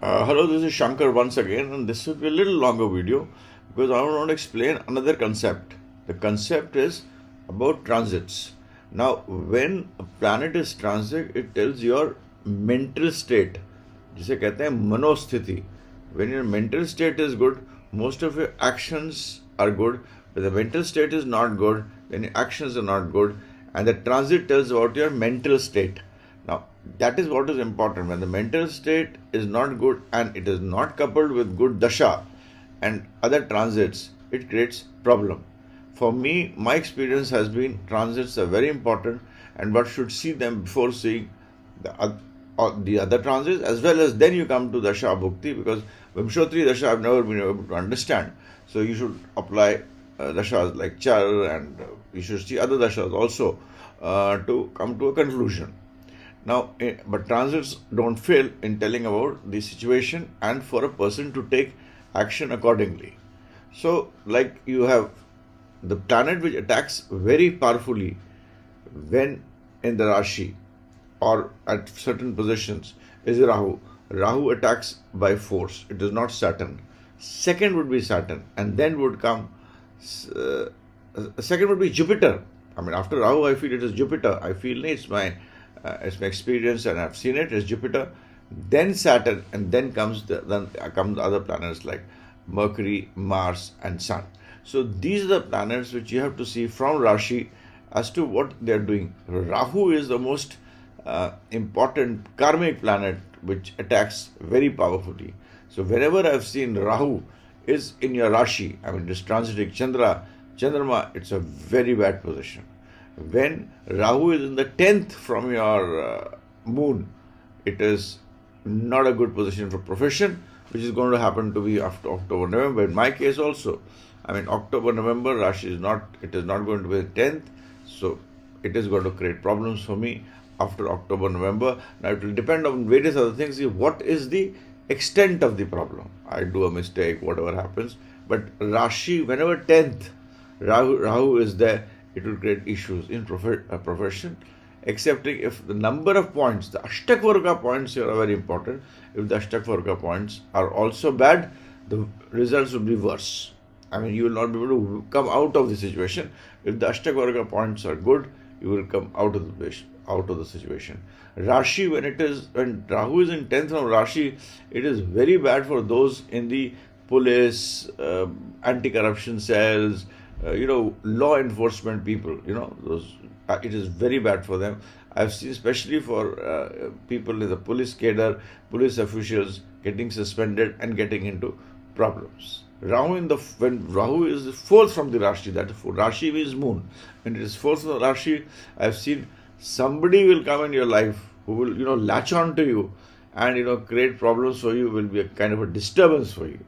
Hello, this is Shankar once again, and this will be a little longer video because I want to explain another concept. The concept is about transits. Now, when a planet is transit, it tells your mental state. जिसे कहते हैं मनोस्थिति. When your mental state is good, most of your actions are good. But the mental state is not good, then your actions are not good, and the transit tells about your mental state. Now, that is what is important. When the mental state is not good and it is not coupled with good dasha and other transits, it creates problem. For me, my experience has been transits are very important, and one should see them before seeing the other transits, as well as then you come to dasha bhukti, because Vimshotri dasha I've never been able to understand. So you should apply dashas like char, and you should see other dashas also to come to a conclusion. Now, but transits don't fail in telling about the situation and for a person to take action accordingly. So, like you have the planet which attacks very powerfully when in the Rashi or at certain positions is Rahu. Rahu attacks by force, it is not Saturn. Second would be Saturn, and then would come, second would be Jupiter. I mean, after Rahu, I feel it is Jupiter. I feel it's my experience, and I've seen it as Jupiter, then Saturn, and then come the other planets like Mercury, Mars, and Sun. So these are the planets which you have to see from Rashi as to what they are doing. Rahu is the most important karmic planet which attacks very powerfully. So wherever I've seen Rahu is in your Rashi, I mean, this transiting Chandrama, it's a very bad position. When Rahu is in the 10th from your moon, it is not a good position for profession, which is going to happen to be after October, November. In my case also, I mean, October, November, Rashi is not going to be the 10th, so it is going to create problems for me after October, November. Now it will depend on various other things. What is the extent of the problem? I do a mistake, whatever happens, but Rashi, whenever 10th Rahu is there, it will create issues in profession, excepting if the number of points, the Ashtakvarga points here are very important. If the Ashtakvarga points are also bad, the results will be worse. I mean, you will not be able to come out of the situation. If the Ashtakvarga points are good, you will come out of the situation. Rashi, when Rahu is in 10th from Rashi, it is very bad for those in the police, anti-corruption cells, law enforcement people, those, it is very bad for them. I've seen, especially for people in the police cadre, police officials getting suspended and getting into problems. When Rahu is fourth from the Rashi, that Rashi means moon. When it is fourth from the Rashi, I've seen somebody will come in your life who will, latch on to you and, create problems for you, will be a kind of a disturbance for you.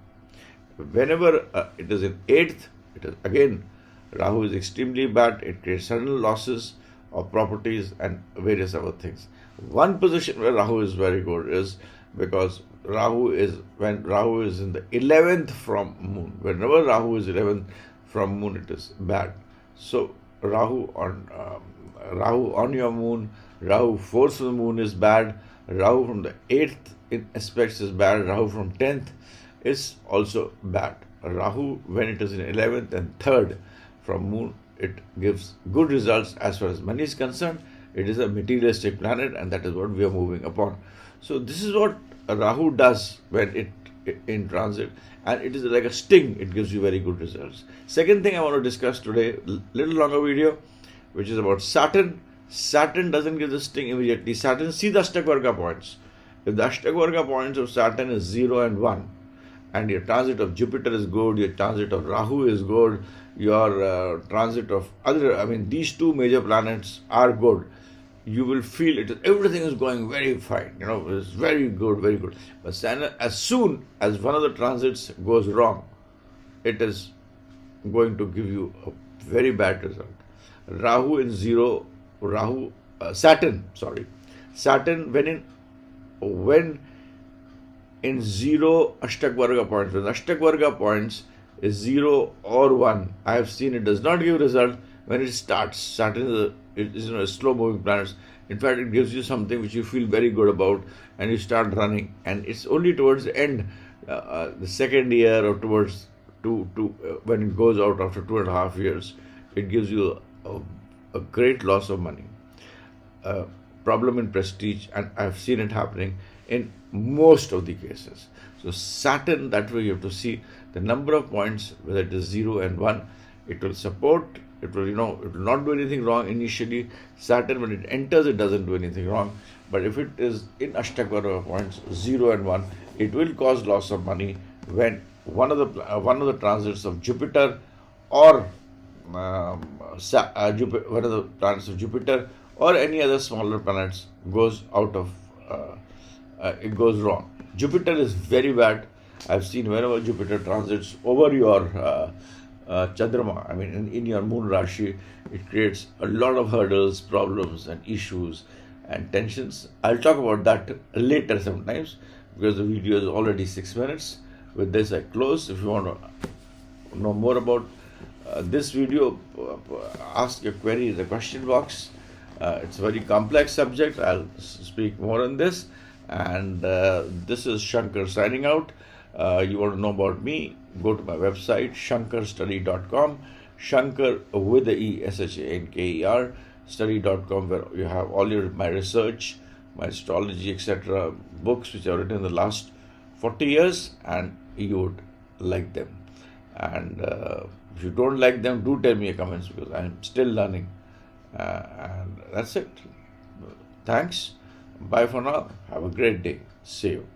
Whenever it is in 8th, it is again, Rahu is extremely bad. It creates sudden losses of properties and various other things. One position where Rahu is very good is because when Rahu is in the 11th from moon. Whenever Rahu is 11th from moon, it is bad. So Rahu on your moon, Rahu 4th from the moon is bad. Rahu from the 8th in aspects is bad. Rahu from 10th is also bad. Rahu, when it is in 11th and 3rd from moon, it gives good results as far as money is concerned. It is a materialistic planet, and that is what we are moving upon. So this is what Rahu does when it in transit, and it is like a sting. It gives you very good results. Second thing I want to discuss today, little longer video, which is about Saturn. Saturn doesn't give the sting immediately. Saturn, see the Ashtakvarga points. If the Ashtakvarga points of Saturn is 0 and 1, and your transit of Jupiter is good, your transit of Rahu is good, your transit of these two major planets are good, you will feel everything is going very fine, it's very good, very good. But as soon as one of the transits goes wrong, it is going to give you a very bad result. Rahu in 0, Saturn when in 0 Ashtakvarga points. When Ashtakvarga points is 0 or 1, I have seen it does not give result. when it starts. Saturn is a slow moving planet. In fact, it gives you something which you feel very good about, and you start running. And it's only towards the end, the second year, or towards when it goes out after 2.5 years, it gives you a great loss of money, problem in prestige, and I've seen it happening in most of the cases. So Saturn, that way you have to see the number of points, whether it is 0 and 1, it will support, it will not do anything wrong initially. Saturn, when it enters, it doesn't do anything wrong. But if it is in Ashtakara points 0 and 1, it will cause loss of money when one of the transits of Jupiter, or one of the planets of Jupiter, or any other smaller planets goes out of it goes wrong. Jupiter is very bad. I've seen whenever Jupiter transits over your Chandrama, I mean in your moon Rashi, it creates a lot of hurdles, problems, and issues and tensions. I'll talk about that later sometimes, because the video is already 6 minutes. With this, I close. If you want to know more about this video, ask your query in the question box. It's a very complex subject. I'll speak more on this. And this is Shankar signing out. You want to know about me, go to my website, shankarstudy.com. Shankar with the E, Shanker, study.com, where you have all my research, my astrology, etc., books which I've written in the last 40 years, and you would like them. And if you don't like them, do tell me in comments, because I'm still learning. And that's it. Thanks. Bye for now. Have a great day. See you.